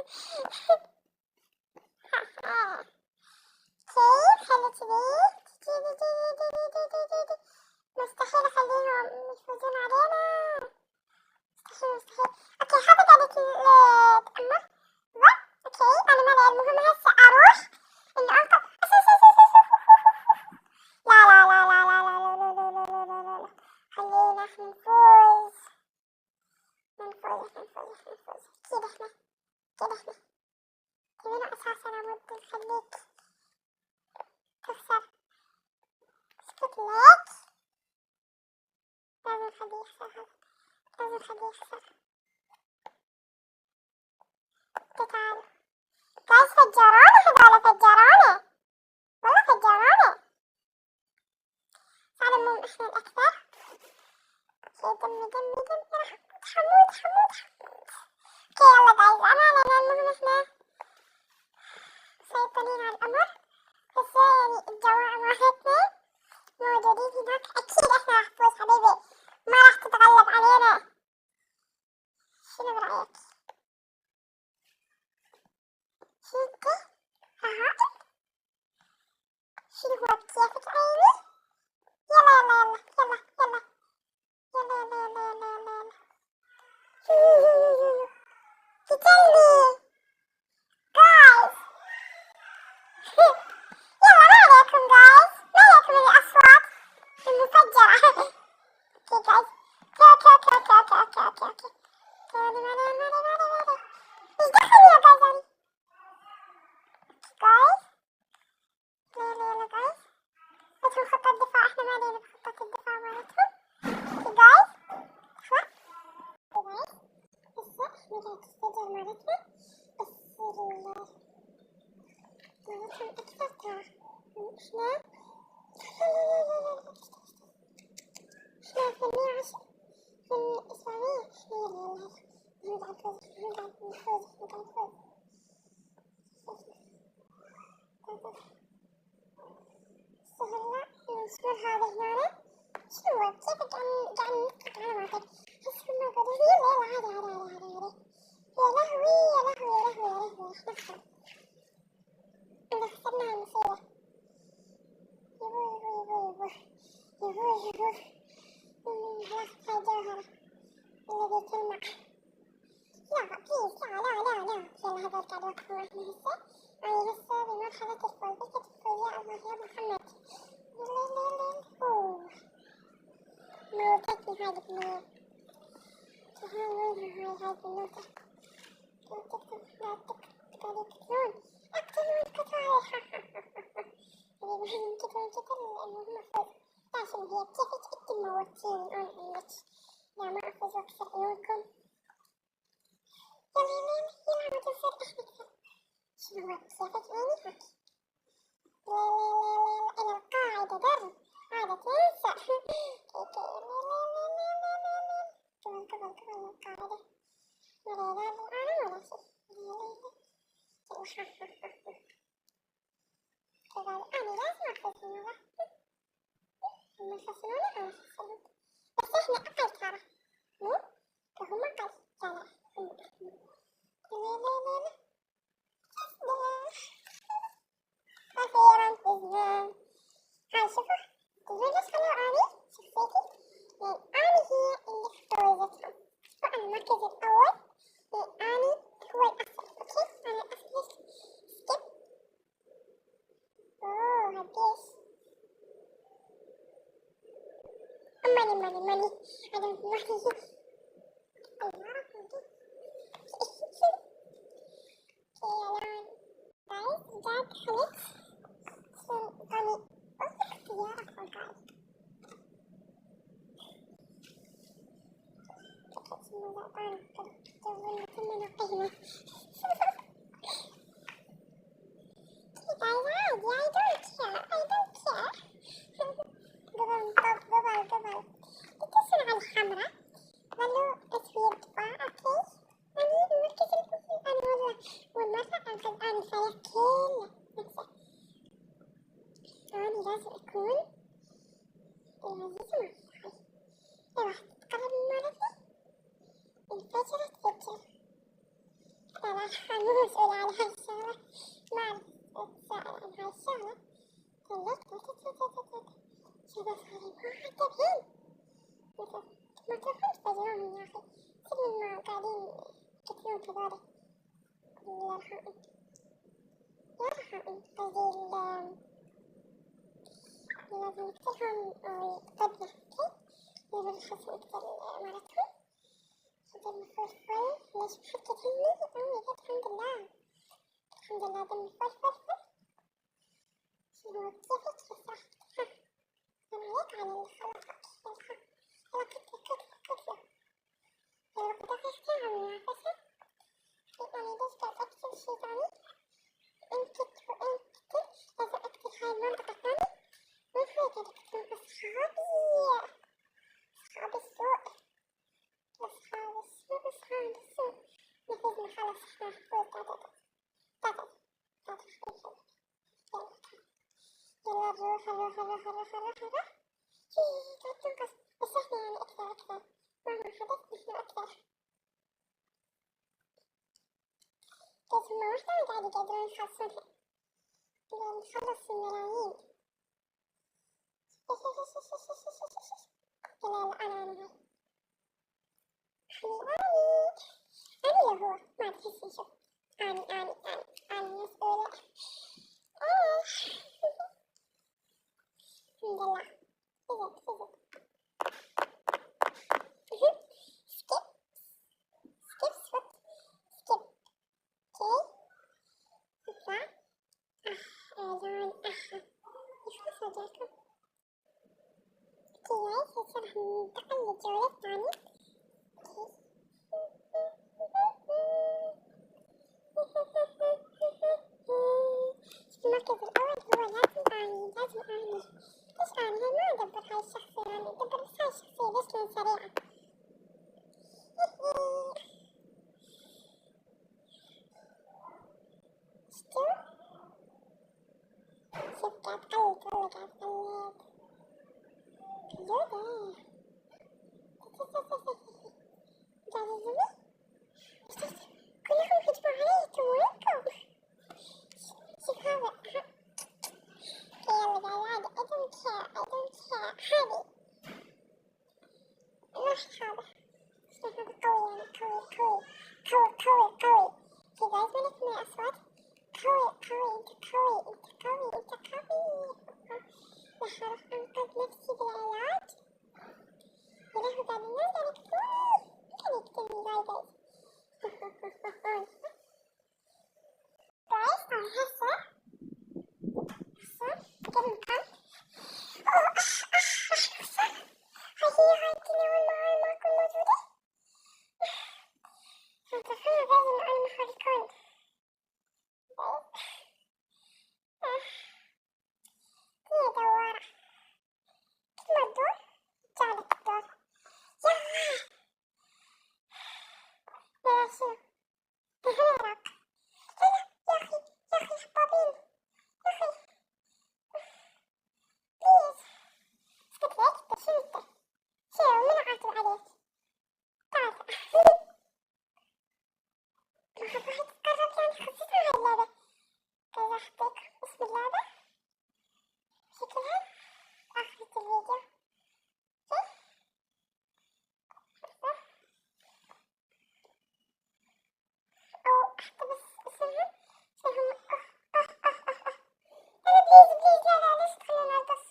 كيف خليتي مستحيل اخليهم يفوزون علينا، مستحيل. اوكي حاطط عليك التأمر. اوكي انا مالي، المهم هسه اروح انه انقذ. لا لا لا لا لا لا لا لا لا لا لا لا لا. خلينا احنا نفوز. كده احنا كلنا اساسا لابد نخليك تخسر. اسكت ليك، لازم نخليه يخسر، لازم نخليه يخسر. تعال جايز فجروني، هذول فجروني والله فجروني. تعال المهم احنا الاكثر. دمي راح حمود. اوكي يلا جايز انا علينا، المهم احنا مسيطرين على الامر. بس يعني الجماعة مالتنا موجودين هناك، اكيد احنا راح نفوز حبيبي، ما راح تتغلب علينا. شنو برأيك؟ هيك ها شنو هو بكيفك عيني. يلا يلا يلا يلا يلا يلا يلا يلا يلا يلا. في قلبي جايز. يلا ما عليكم جايز، ما عليكم الأصوات المفجرة. اوكي جايز، اوكي. مالي ايش دخل يا جايز علي؟ جايز يلا جايز، ندخل خطة الدفاع، احنا ما علينا بخطة الدفاع مالتهم. اوكي جايز اخوة، جايز هسه احنا جاي تستجر مالتنا، بس مالتهم اكثر ترى. احنا 810 في الإسبوعية. يلا نرجع نفوز. سهلنا نصبر هذا هنا. شنو هو كيفك قاعد نضحك على بعض؟ بس هم قالوا لي لا عادي. يا لهوي احنا خسرنا. احنا خسرنا المصيبة. يبوي خلاص هاي جوهرة الذي تلمع. لا بليز لا. يلا هذول قاعد يوقفون احنا هسه. أنا هسه بمرحلة الفوز، بس تفوز يا الله يا محمد. يلا أوه موتتني هاي البنية. وين هاي البنوتة. لا تقدروا تقتلون. اقتلوا قتل المهم أفوز. لا شنو هي كيفك انت موتين عندك. لا ما أفوز وأكسر عيونكم. يلا ما تنسى احنا كثر. شنو هو كيفك عيني هاك. لا أنا القاعدة درب عادة تنسى. قبل القاعدة لا ولا شيء. كذلك أنا لازم أفوز مرة. هم يخسروني أنا أخسرهم، بس إحنا أقل ترى مو فهم أقل. لا هم أخيرا فزنا. هاي شوفوا تدرون ليش خلوا أني شخصيتي؟ لأن أني هي اللي فوزتهم، وأنا المركز الأول، لأن أني هو الأفضل. أوكي أنا الأفضل. سكيب. أوه هديش money. I don't want to. guys, that Alex. So, what's the اختيارك guys? قبل اتصل على الحمراء قالوا تصوير دفاع اوكي أنا مركز الأول أنا والمرة أنقذ أنا الفريق كله نفسه. أنا لازم أكون العزيز معي. راح تتقرب من مرتي انفجرت فجر. لا صراحة مو مسؤولة عن هاي الشغلة، ما أعرف أتساءل عن هاي الشغلة. طلعت شباب صاروا معذبين، مثل ما تروحون تفجرونهم يا أخي، سلم ما قاعدين يقتلون هذولي الرهائن، يا رهائن قصدي لازم نقتلهم أو يقتلنا، أوكي؟ لازم نخلص نقتل مرتهم. هذا المفروض فل، ليش محكي تهمني؟ أمي الحمد لله، الحمد لله دمي فل. شنو كيفك يا صاحبتي؟ أنا هيك على اللي خلقك، يلا كتلة يلا بدقيقتين عم منافسة. أنا ليش قاعد أكتب شي تاني؟ إن كنت لازم أكتب هاي المنطقة الثانية، مو هيك أكتب أصحابي السوء، أصحاب السوء. نفذنا خلاص إحنا محفوظ. تعال يلا نروح. قاعد تنقص، بس إحنا يعني أكثر مهما حدث نحن أكثر. بس هما واحدة قاعد يقدرون يخلصونها، لين نخلص الملايين. لا أنا هاي أنا هو ما تحسي. شوف أنا مسؤولة. الحمد لله. فزت. سكيب سكيب كي نطلع. إعلان يخلص وجهكم. كي جايز هسه راح ننتقل للجولة الثانية. المركز الأول هو لازم أني ليش أنا ما أدبر هاي الشخصية، أنا أدبر بس هاي الشخصية ليش لين سريعة. شتو؟ شوف قاعد قلت والله قاعد قلت جودة قاعد الزمن كلكم هجموا علي وينكم؟ شوف هذا يلا قاعد I don't care هذي روح هذا شوف هذا قوي يعني قوي. في guys ما نسمع أصوات قوي أنت قوي. راح أروح أنقذ نفسي بالعلاج. يلهو قاعد الناس قاعد يقتلوني، كان يقتلني guys. هسه قبل المكان هاي التناول معاي معكم موجودة. تفهموا لازم معاي محركون. هي دوارة كل ما تدور جعلك الدور. يلا شنو؟ هنا وراك. يا أخي حبابين يا أخي بليز اسكت ليك. شنو انت؟ شنو من عاتب عليك؟ تعال ما حبيت تقرب يعني خصيصا هاي اللعبة. كذا أحطيك اسم اللعبة شكلها آخر الفيديو. أو أحط بس اسمها فيهم. أنا بليز لا ليش تخلوني أرقص؟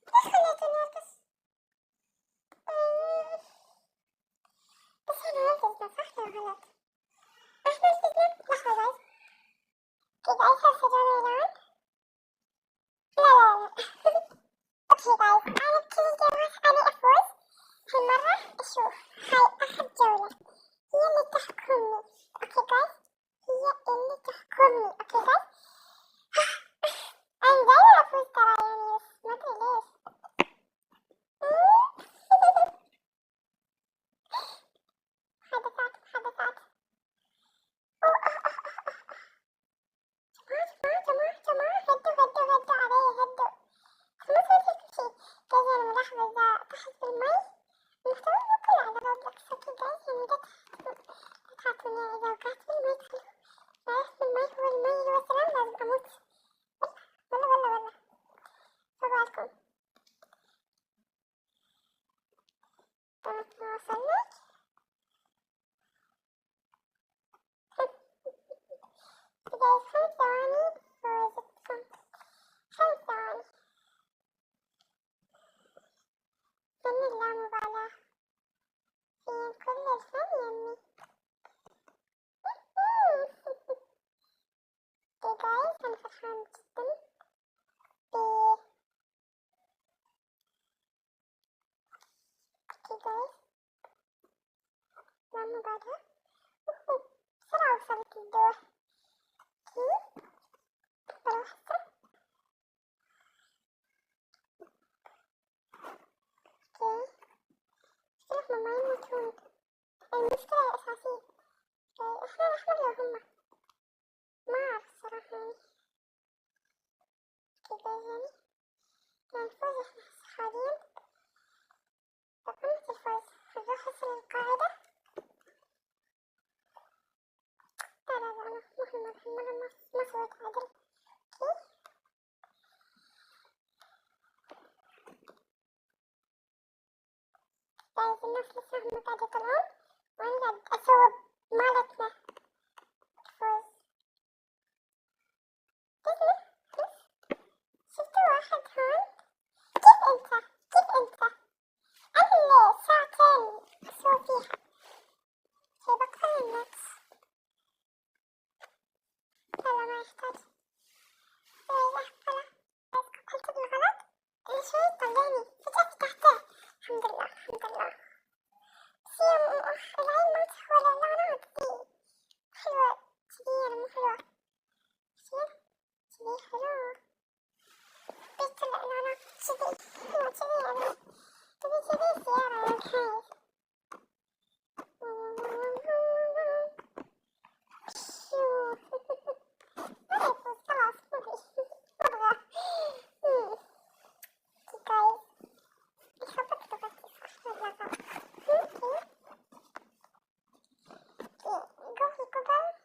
ليش خليتوني أرقص؟ بس أنا نرفزنا صح ولا غلط؟ إحنا نرفزنا؟ لحظة guys. كده عايزة سجانة الآن؟ لا أوكي guys أنا بكل الجولات أنا أفوز هالمرة. شوف هاي آخر جولة هي اللي تحكمني. أوكي guys هي اللي تحكمني. أوكي guys أنا دايما أفوز ترى يعني، بس ما أدري ليش. حدثات جماعة هدوا علي هدوا. خلاص هيك شي كذا ملاحظة إذا طحت بالمي المحتوى يقل على روبلوكس. أوكي guys يعني لا تحطوني إذا وقعت بالمي الدور كي بروح كي اختلف مع ماي موتون. المشكلة الأساسية احنا الأحمر لو هما ما أعرف الصراحة يعني كيف يعني الفوز احنا حاليا بقمة الفوز. هنروح هسه للقاعدة. لا أنا مهمة ما سويت عدل كي جايز الناس لسه هم قاعدة يطلعون وأنا قاعد أصوب مالتنا الفوز. تسمع بس شفتوا واحد هون كيف انت أنا اللي ساعتين أسوي فيها في بطل النت. لا ما يحتاج لحظة بس قلت بالغلط شوي طلعني فجأة فتحته. الحمد لله الحمد لله. بس العين ما تحول الإعلانات دي حلوة كبيرة مو حلوة كبير حلو بيت الإعلانات كذي حلوة كذي يعني تبي كذي سيارة يعني خايف. خلاص مرة كويس يخبط كتبتي صح ولا غلط. قوي قبل كويس.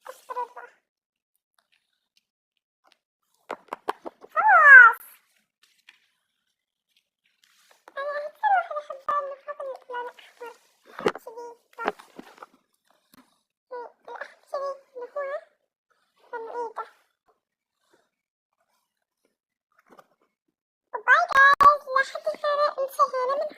استغفر الله. خلاص أنا أكثر واحدة أحبها المفروض اللون الأحمر كذي الأحمر كذي اللي هو العيدة. وباي جايز لحد هنا انتهينا من